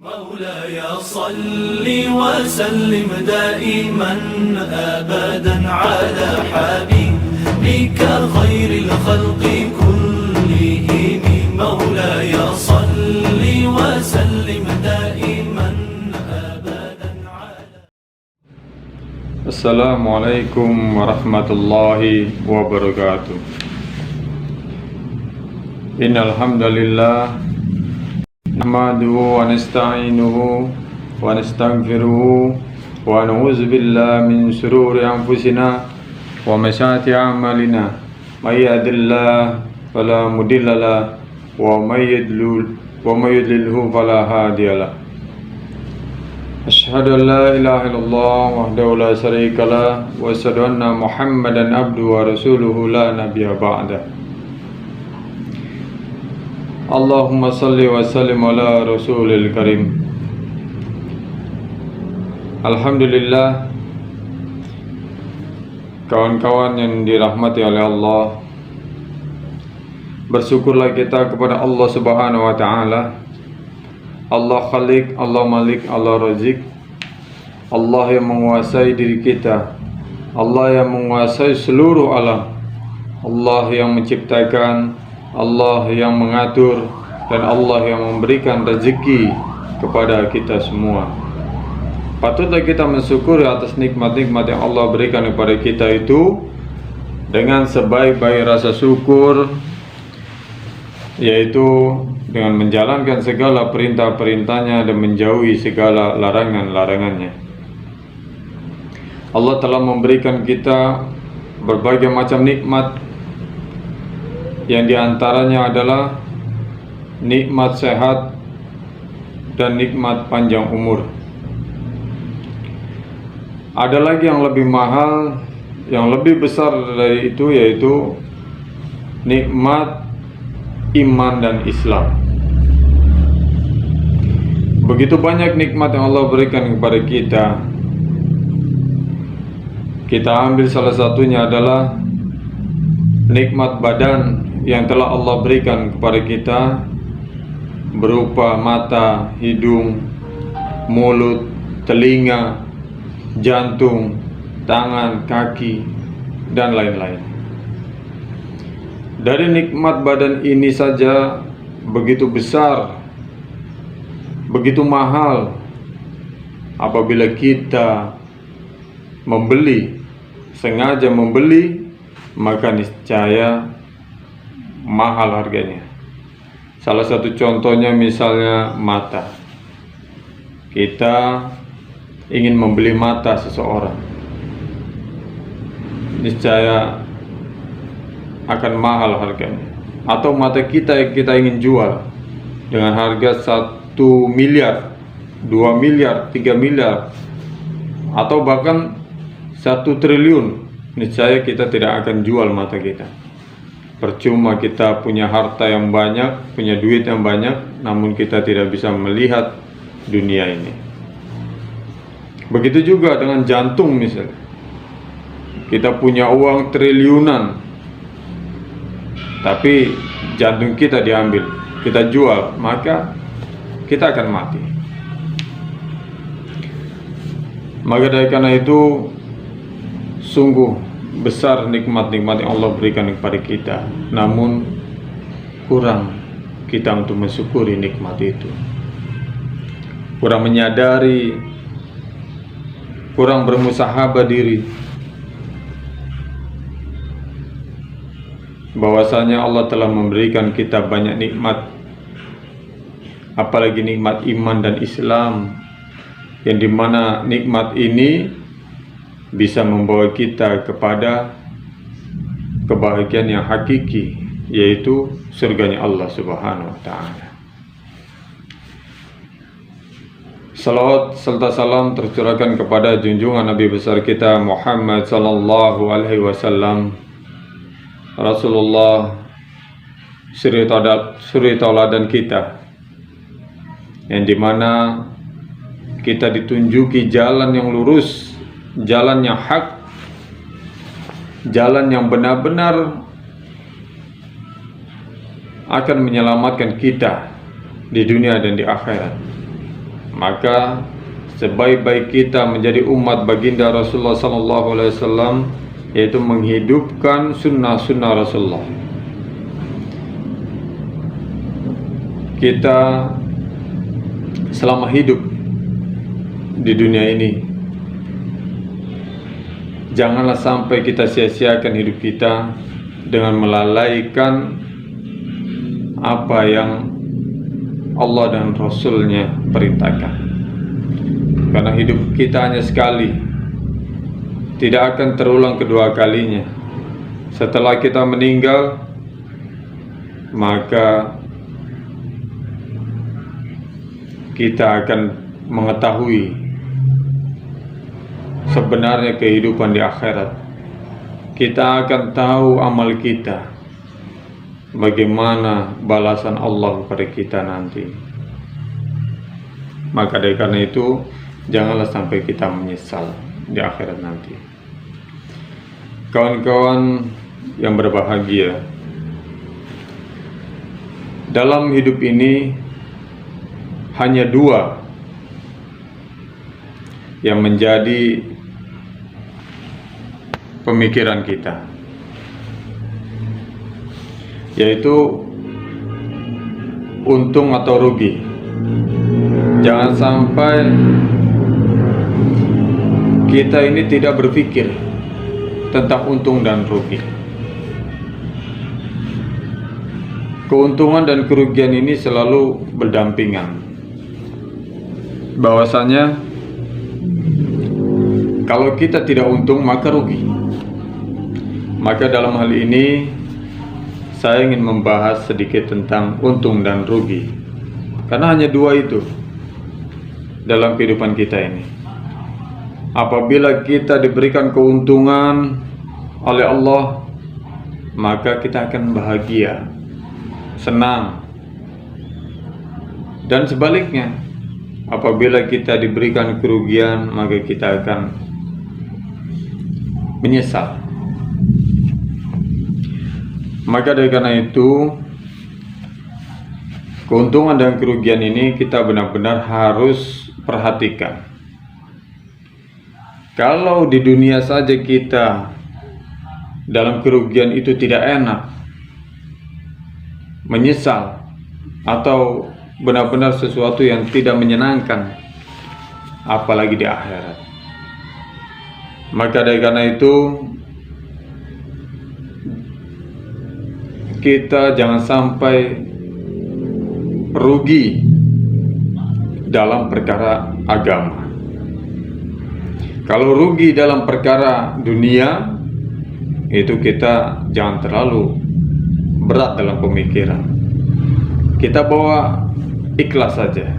مولاي صل وسلم دائما أبدا على حبيبك خير الخلق كلهم. مولاي صل وسلم دائما أبدا على. السلام عليكم ورحمة الله وبركاته. إن الحمد لله نحمده ونستعينه ونستغفره ونعوذ بالله من شرور أنفسنا ومن سيئات أعمالنا. من يهد الله فلا مضل له ومن يضلله فلا هادي له. أشهد أن لا إله إلا الله وحده لا شريك له وأشهد أن محمدا عبده ورسوله لا نبي بعده. Allahumma salli wa sallim ala rasulil karim. Alhamdulillah, kawan-kawan yang dirahmati oleh Allah, bersyukurlah kita kepada Allah Subhanahu wa ta'ala. Allah Khalik, Allah Malik, Allah Razik. Allah yang menguasai diri kita, Allah yang menguasai seluruh alam, Allah yang menciptakan, Allah yang mengatur, dan Allah yang memberikan rezeki kepada kita semua. Patutlah kita mensyukuri atas nikmat-nikmat yang Allah berikan kepada kita itu dengan sebaik-baik rasa syukur, yaitu dengan menjalankan segala perintah-perintahnya dan menjauhi segala larangan-larangannya. Allah telah memberikan kita berbagai macam nikmat, yang diantaranya adalah nikmat sehat dan nikmat panjang umur. Ada lagi yang lebih mahal, yang lebih besar dari itu, yaitu nikmat iman dan Islam. Begitu banyak nikmat yang Allah berikan kepada kita. Kita ambil salah satunya adalah nikmat badan yang telah Allah berikan kepada kita, berupa mata, hidung, mulut, telinga, jantung, tangan, kaki, dan lain-lain. Dari nikmat badan ini saja begitu besar, begitu mahal. Apabila kita sengaja membeli, maka niscaya mahal harganya. Salah satu contohnya misalnya mata. Kita ingin membeli mata seseorang, niscaya akan mahal harganya. Atau mata kita yang kita ingin jual dengan harga 1 miliar, 2 miliar, 3 miliar, atau bahkan 1 triliun, niscaya kita tidak akan jual mata kita. Percuma kita punya harta yang banyak, punya duit yang banyak, namun kita tidak bisa melihat dunia ini. Begitu juga dengan jantung misalnya. Kita punya uang triliunan, tapi jantung kita diambil, kita jual, maka kita akan mati. Maka dari karena itu, sungguh besar nikmat-nikmat yang Allah berikan kepada kita, namun kurang kita untuk mensyukuri nikmat itu. Kurang menyadari, kurang bermusahabah diri bahwasanya Allah telah memberikan kita banyak nikmat, apalagi nikmat iman dan Islam, yang dimana nikmat ini bisa membawa kita kepada kebahagiaan yang hakiki, yaitu surganya Allah Subhanahu wa ta'ala. Salawat serta salam tercurahkan kepada junjungan Nabi besar kita Muhammad sallallahu alaihi wasallam, Rasulullah, suri tauladan kita, yang dimana kita ditunjuki jalan yang lurus, jalan yang hak, jalan yang benar-benar akan menyelamatkan kita di dunia dan di akhirat. Maka sebaik-baik kita menjadi umat baginda Rasulullah SAW, yaitu menghidupkan sunnah-sunnah Rasulullah. Kita selama hidup di dunia ini, janganlah sampai kita sia-siakan hidup kita dengan melalaikan apa yang Allah dan Rasulnya perintahkan. Karena hidup kita hanya sekali, tidak akan terulang kedua kalinya. Setelah kita meninggal, maka kita akan mengetahui sebenarnya kehidupan di akhirat. Kita akan tahu amal kita, bagaimana balasan Allah kepada kita nanti. Maka dari karena itu, janganlah sampai kita menyesal di akhirat nanti. Kawan-kawan yang berbahagia, dalam hidup ini hanya dua yang menjadi pemikiran kita, yaitu untung atau rugi. Jangan sampai kita ini tidak berpikir tentang untung dan rugi. Keuntungan dan kerugian ini selalu berdampingan. Bahwasanya kalau kita tidak untung maka rugi. Maka dalam hal ini saya ingin membahas sedikit tentang untung dan rugi, karena hanya dua itu dalam kehidupan kita ini. Apabila kita diberikan keuntungan oleh Allah, maka kita akan bahagia, senang. Dan sebaliknya, apabila kita diberikan kerugian, maka kita akan menyesal. Maka dari karena itu, keuntungan dan kerugian ini kita benar-benar harus perhatikan. Kalau di dunia saja kita dalam kerugian itu tidak enak, menyesal, atau benar-benar sesuatu yang tidak menyenangkan, apalagi di akhirat. Maka dari karena itu, kita jangan sampai rugi dalam perkara agama. Kalau rugi dalam perkara dunia, itu kita jangan terlalu berat dalam pemikiran. Kita bawa ikhlas saja,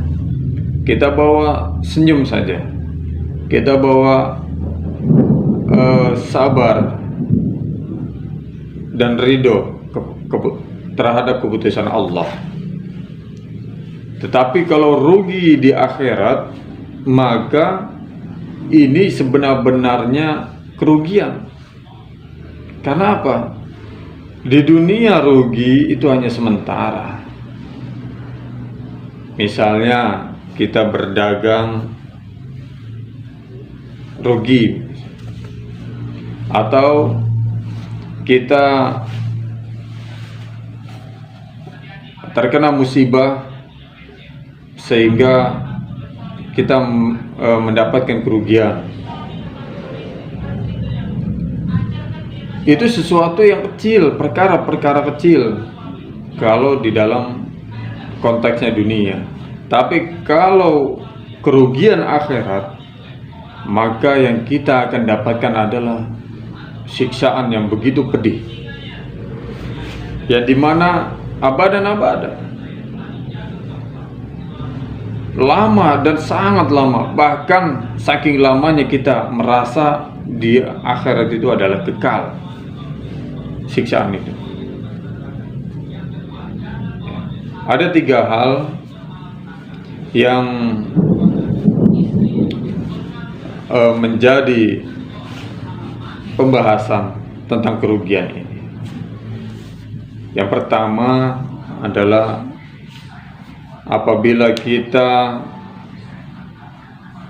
kita bawa senyum saja, kita bawa sabar dan ridho terhadap keputusan Allah. Tetapi kalau rugi di akhirat, maka ini sebenar-benarnya kerugian. Karena apa? Di dunia rugi itu hanya sementara. Misalnya kita berdagang rugi, atau kita terkena musibah sehingga kita mendapatkan kerugian. Itu sesuatu yang kecil, perkara-perkara kecil kalau di dalam konteksnya dunia. Tapi kalau kerugian akhirat, maka yang kita akan dapatkan adalah siksaan yang begitu pedih, yang dimana abadan, lama dan sangat lama. Bahkan saking lamanya kita merasa di akhirat itu adalah kekal siksaan itu. Ada 3 hal yang menjadi pembahasan tentang kerugian ini. Yang pertama adalah apabila kita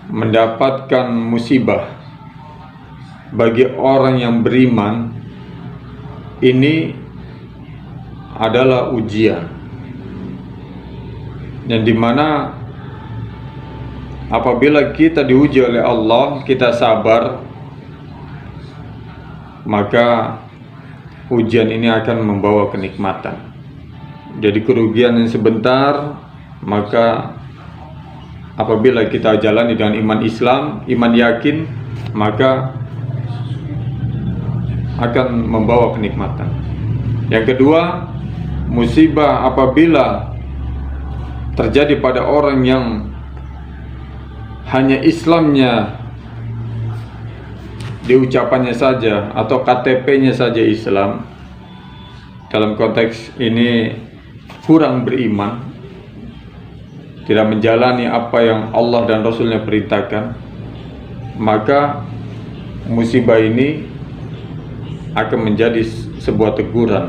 mendapatkan musibah bagi orang yang beriman ini adalah ujian, yang dimana apabila kita diuji oleh Allah, kita sabar, maka ujian ini akan membawa kenikmatan. Jadi kerugian yang sebentar, maka apabila kita jalani dengan iman Islam, iman yakin, maka akan membawa kenikmatan. Yang kedua, musibah apabila terjadi pada orang yang hanya Islamnya di ucapannya saja atau KTP-nya saja Islam, dalam konteks ini kurang beriman, tidak menjalani apa yang Allah dan Rasulnya perintahkan, maka musibah ini akan menjadi sebuah teguran,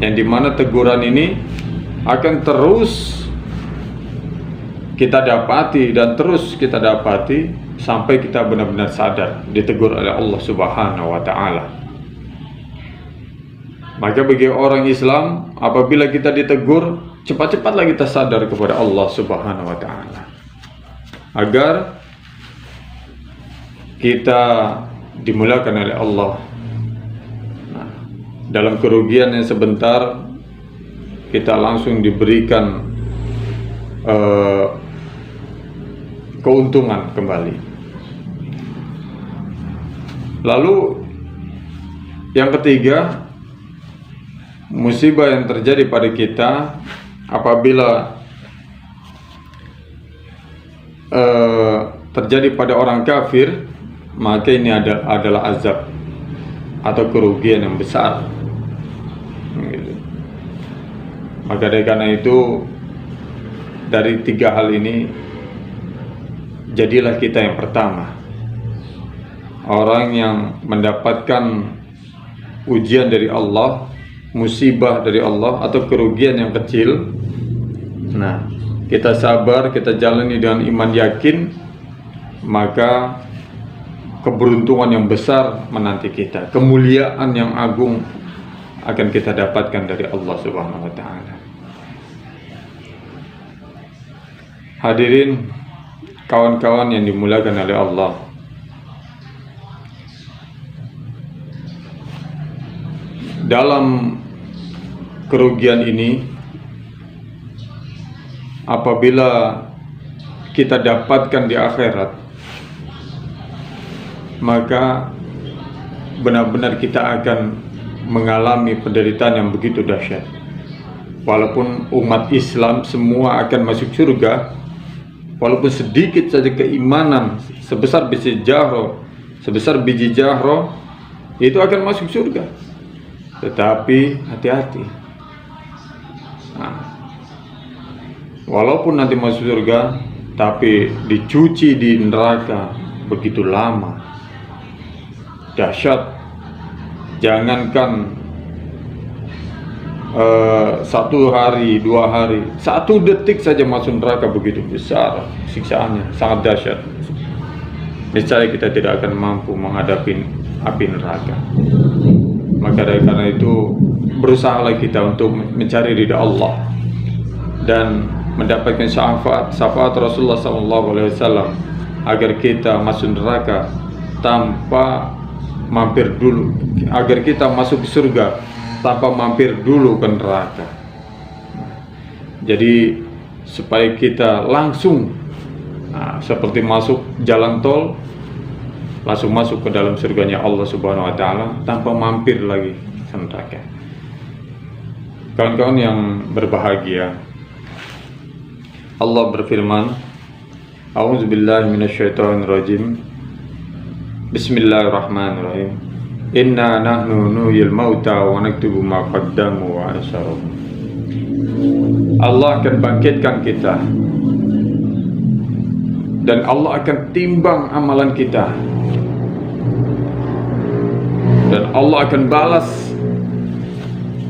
yang dimana teguran ini akan terus kita dapati dan terus kita dapati sampai kita benar-benar sadar ditegur oleh Allah Subhanahu wa Ta'ala. Maka bagi orang Islam, apabila kita ditegur, cepat-cepatlah kita sadar kepada Allah Subhanahu wa Ta'ala, agar kita dimuliakan oleh Allah. Dalam kerugian yang sebentar, kita langsung diberikan keuntungan kembali. Lalu yang ketiga, musibah yang terjadi pada kita apabila terjadi pada orang kafir, maka ini adalah azab atau kerugian yang besar. Maka dari karena itu, dari tiga hal ini, jadilah kita yang pertama, orang yang mendapatkan ujian dari Allah, musibah dari Allah atau kerugian yang kecil. Nah, kita sabar, kita jalani dengan iman yakin, maka keberuntungan yang besar menanti kita, kemuliaan yang agung akan kita dapatkan dari Allah Subhanahu wa Ta'ala. Hadirin kawan-kawan yang dimuliakan oleh Allah, dalam kerugian ini, apabila kita dapatkan di akhirat, maka benar-benar kita akan mengalami penderitaan yang begitu dahsyat. Walaupun umat Islam semua akan masuk surga, walaupun sedikit saja keimanan sebesar biji jahro itu akan masuk surga. Tetapi hati-hati. Nah, walaupun nanti masuk surga, tapi dicuci di neraka begitu lama, dahsyat. Jangankan 1 hari, 2 hari, 1 detik saja masuk neraka begitu besar siksaannya, sangat dahsyat. Niscaya kita tidak akan mampu menghadapi api neraka. Maka dari karena itu, berusahalah kita untuk mencari ridha Allah dan mendapatkan syafaat Rasulullah SAW, agar kita masuk neraka tanpa mampir dulu, agar kita masuk surga tanpa mampir dulu ke neraka. Jadi supaya kita langsung seperti masuk jalan tol, langsung masuk ke dalam surganya Allah Subhanahu wa Ta'ala tanpa mampir lagi ke neraka. Kawan-kawan yang berbahagia, Allah berfirman, A'udzubillahi minasyaitonirrajim, Bismillahirrahmanirrahim, Inna nahnu nuhyil mauta wa naktubu ma qaddamu wa asaru. Allah akan bangkitkan kita, dan Allah akan timbang amalan kita, dan Allah akan balas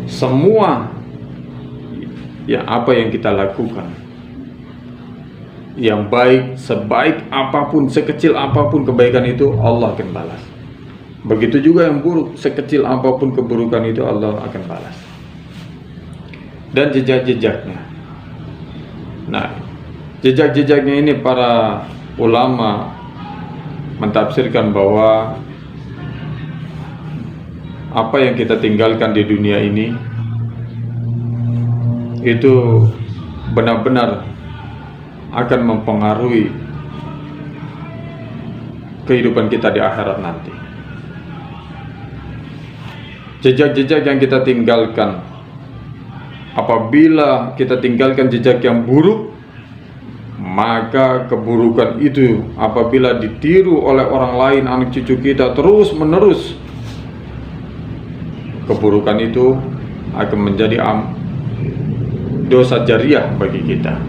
semua apa yang kita lakukan. yang baik, sebaik apapun, sekecil apapun kebaikan itu, Allah akan balas. Begitu juga yang buruk, sekecil apapun keburukan itu, Allah akan balas. Dan jejak-jejaknya. Nah, jejak-jejaknya ini para ulama mentafsirkan bahwa apa yang kita tinggalkan di dunia ini itu benar-benar akan mempengaruhi kehidupan kita di akhirat nanti. Jejak-jejak yang kita tinggalkan, apabila kita tinggalkan jejak yang buruk, maka keburukan itu apabila ditiru oleh orang lain, anak cucu kita terus menerus, keburukan itu akan menjadi dosa jariah bagi kita.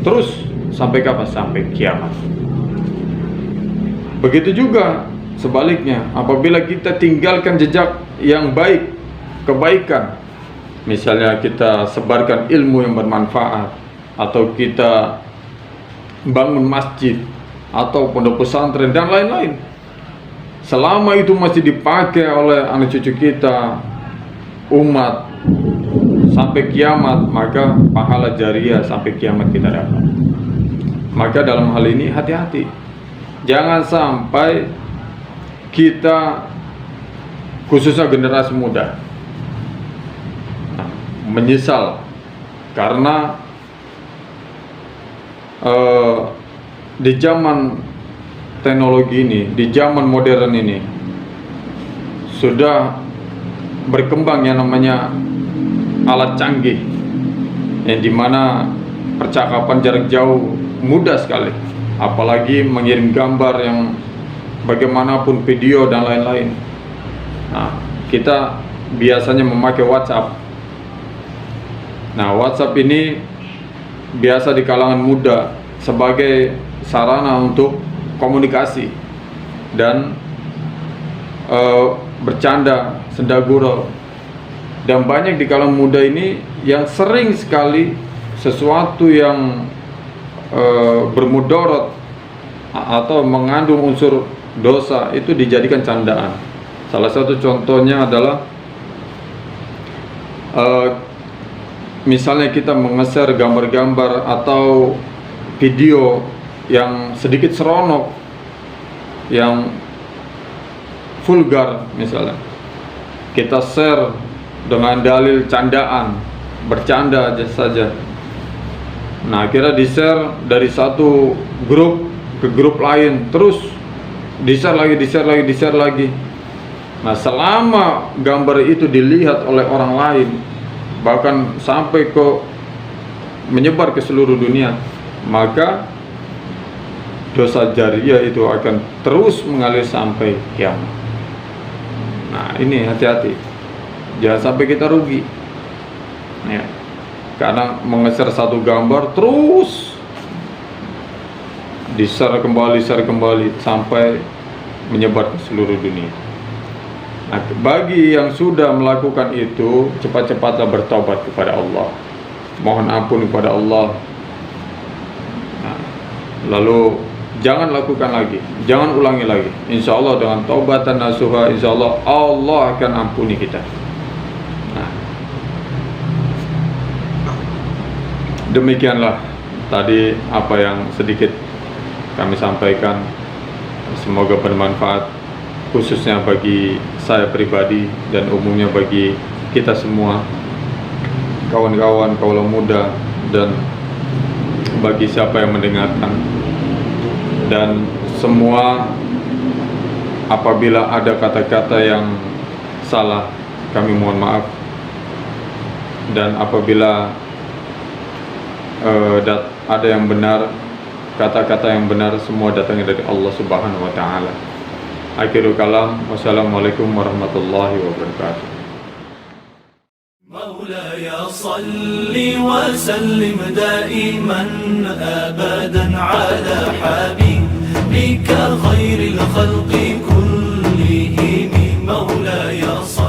Terus sampai kapan? Sampai kiamat. Begitu juga sebaliknya, apabila kita tinggalkan jejak yang baik, kebaikan, misalnya kita sebarkan ilmu yang bermanfaat, atau kita bangun masjid atau pondok pesantren dan lain-lain, selama itu masih dipakai oleh anak cucu kita, umat, sampai kiamat, maka pahala jariah sampai kiamat kita dapat. Maka dalam hal ini hati-hati, jangan sampai kita, khususnya generasi muda, menyesal karena di zaman teknologi ini, di zaman modern ini, sudah berkembang yang namanya alat canggih, yang dimana percakapan jarak jauh mudah sekali, apalagi mengirim gambar yang bagaimanapun, video dan lain-lain. Nah, kita biasanya memakai WhatsApp. Nah, WhatsApp ini biasa di kalangan muda sebagai sarana untuk komunikasi dan bercanda, senda gurau. Dan banyak di kalangan muda ini yang sering sekali sesuatu yang bermudarat atau mengandung unsur dosa itu dijadikan candaan. Salah satu contohnya adalah misalnya kita menge-share gambar-gambar atau video yang sedikit seronok, yang vulgar misalnya, kita share dengan dalil candaan, bercanda saja. Nah, akhirnya di-share dari satu grup ke grup lain, terus di-share lagi. Nah, selama gambar itu dilihat oleh orang lain, bahkan sampai ke menyebar ke seluruh dunia, maka dosa jariah itu akan terus mengalir sampai kiamat. Nah, ini hati-hati, jangan sampai kita rugi ya, karena menge-share satu gambar terus di-share kembali sampai menyebar ke seluruh dunia. Nah, bagi yang sudah melakukan itu, cepat-cepatlah bertobat kepada Allah, mohon ampun kepada Allah. Nah, lalu jangan lakukan lagi, jangan ulangi lagi. Insya Allah dengan taubatan nasuha, insya Allah Allah akan ampuni kita. Nah, demikianlah tadi apa yang sedikit kami sampaikan. Semoga bermanfaat, khususnya bagi saya pribadi dan umumnya bagi kita semua, kawan-kawan kaula muda, dan bagi siapa yang mendengarkan. Dan semua, apabila ada kata-kata yang salah, kami mohon maaf. Dan apabila ada yang benar, kata-kata yang benar, semua datangnya dari Allah Subhanahu wa Ta'ala. Akhirul kalam, wassalamualaikum warahmatullahi wabarakatuh. مولاي صل وسلم دائما أبدا على حبيبك خير الخلق كلهم. مولاي صل